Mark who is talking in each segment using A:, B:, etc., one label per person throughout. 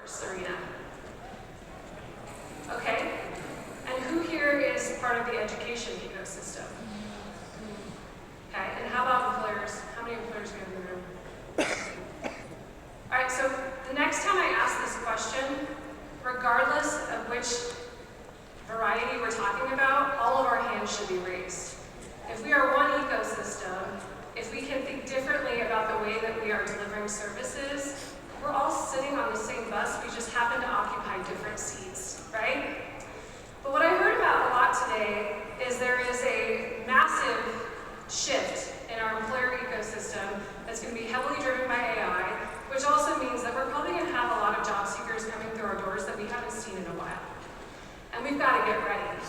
A: arena. Okay? And who here is part of the education ecosystem? Okay, and how about employers? How many employers do we have in the room? All right, so the next time I ask this question, regardless of which variety we're talking about, all of our hands should be raised. If we are one ecosystem, if we can think differently about the way that we are delivering services, we're all sitting on the same bus, we just happen to occupy different seats, right? But what I heard about a lot today is there is a massive shift in our employer ecosystem that's going to be heavily driven by AI, which also means that we're probably going to have a lot of job seekers coming through our doors that we haven't seen in a while. And we've got to get ready.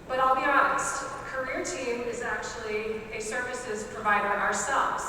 A: But I'll be honest, Career Team is actually a services provider ourselves.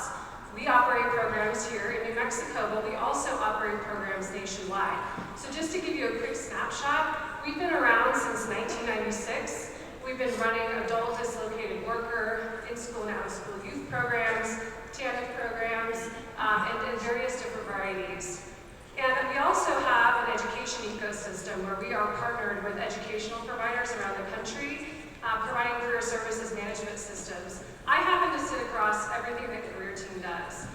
A: We operate programs here in New Mexico, but we also operate programs nationwide. So just to give you a quick snapshot, we've been around since 1996. We've been running adult dislocated worker, in-school and out-of-school youth programs, TANF programs, and in various different varieties. And we also have an education ecosystem where we are partnered with educational providers around the country, providing career services management systems. I happen to sit across everything that Career Team does.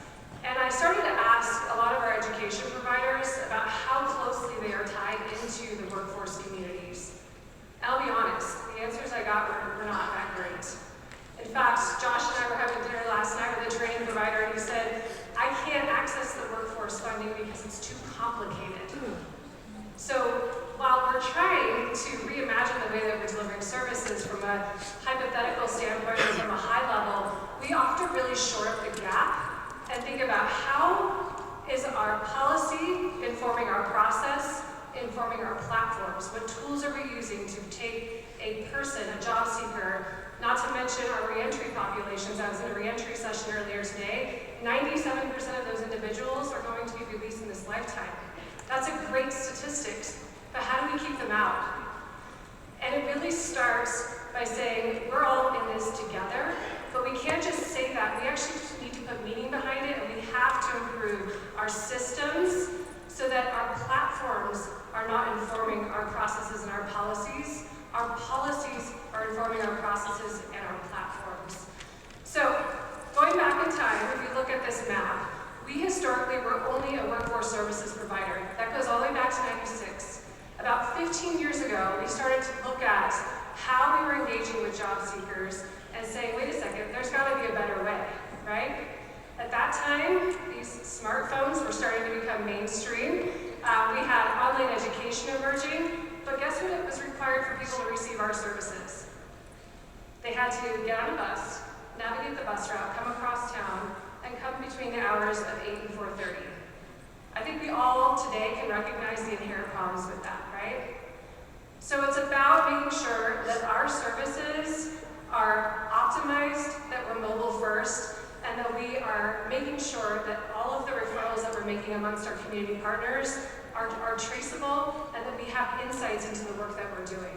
A: And I started to ask a lot of our education providers about how closely they are tied into the workforce communities. And I'll be honest, the answers I got were not that great. In fact, Josh and I were having dinner last night with a training provider, and he said, I can't access the workforce funding because it's too complicated. So while we're trying to reimagine the way that we're delivering services from a hypothetical standpoint or from a high level, we have to really shore up the gap and think about how is our policy informing our process, informing our platforms. What tools are we using to take a person, a job seeker, not to mention our reentry populations. I was in a reentry session earlier today. 97% of those individuals are going to be released in this lifetime. That's a great statistic, but how do we keep them out? And it really starts by saying we're all in this together, but we can't just say that. We actually need to put meaning behind it, and we have to improve our systems so that our platforms are not informing our processes and our policies. Our policies are informing our processes and our platforms. So, going back in time, if you look at this map, we historically were only a workforce services provider. That goes all the way back to '96. About 15 years ago, we started to look at how we were engaging with job seekers and saying, wait a second, there's got to be a better way, right? At that time, these smartphones were starting to become mainstream. We had online education emerging, but guess what was required for people to receive our services? They had to get on a bus, navigate the bus route, come across town, and come between the hours of 8 and 4:30. I think we all today can recognize the inherent problems with that, right? So it's about making sure that our services are optimized, that we're mobile first, and that we are making sure that all of the referrals that we're making amongst our community partners are traceable, and that we have insights into the work that we're doing.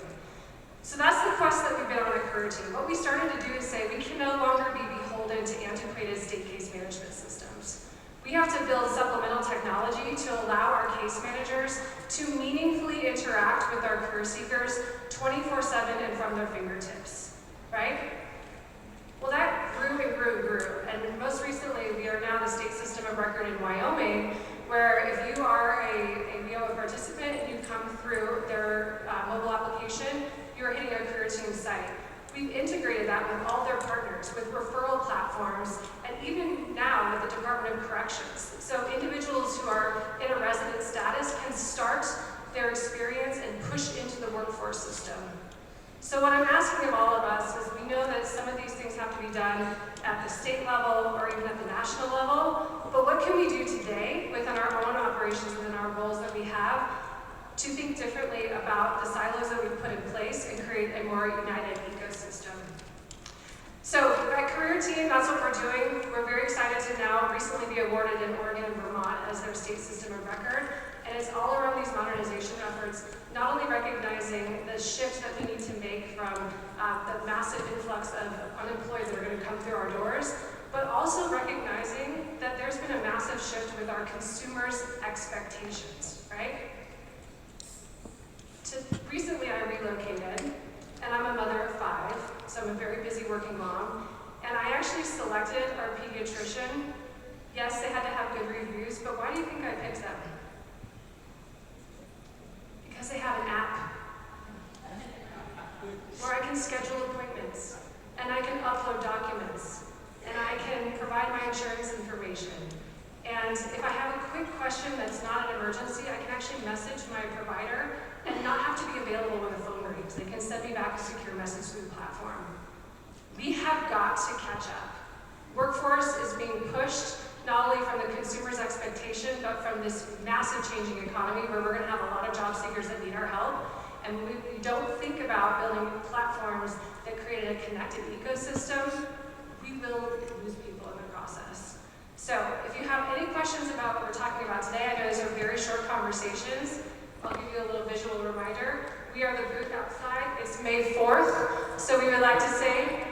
A: So that's the quest that we've been on at Career Team. What we started to do is say we can no longer be beholden to antiquated state case management systems. We have to build supplemental technology to allow our case managers to meaningfully interact with our career seekers 24/7 and from their fingertips, right? Well, that grew and grew and grew. And most recently, we are now the state system of record in Wyoming, where if you are a WIOA participant and you come through their mobile application, you're hitting a Career Team site. We've integrated that with all their partners, with referral platforms, and even now with the Department of Corrections. So individuals who are in a resident status can start their experience and push into the workforce system. So what I'm asking of all of us is we know that some of these things have to be done at the state level or even at the national level, but what can we do today within our own operations, within our roles that we have, to think differently about the silos that we've put in place and create a more united ecosystem? So at Career Team, that's what we're doing. We're very excited to now recently be awarded in Oregon and Vermont as their state system of record. And it's all around these modernization efforts, not only recognizing the shift that we need to make from the massive influx of unemployed that are going to come through our doors, but also recognizing that there's been a massive shift with our consumers' expectations, right? right? Recently I relocated, and I'm a mother of 5, so I'm a very busy working mom, and I actually selected our pediatrician. Yes, they had to have good reviews, but why do you think I picked them? Because they have an app where I can schedule appointments, and I can upload documents, and I can provide my insurance information. And if I have a quick question that's not an emergency, I can actually message my provider and not have to be available when the phone rings. They can send me back a secure message through the platform. We have got to catch up. Workforce is being pushed not only from the consumer's expectation, but from this massive changing economy where we're going to have a lot of job seekers that need our help. And we don't think about building platforms that create a connected ecosystem, we will lose people in the process. So if you have any questions about what we're talking about today, I know these are very short conversations. I'll give you a little visual reminder. We are the booth outside. It's May 4th. So we would like to say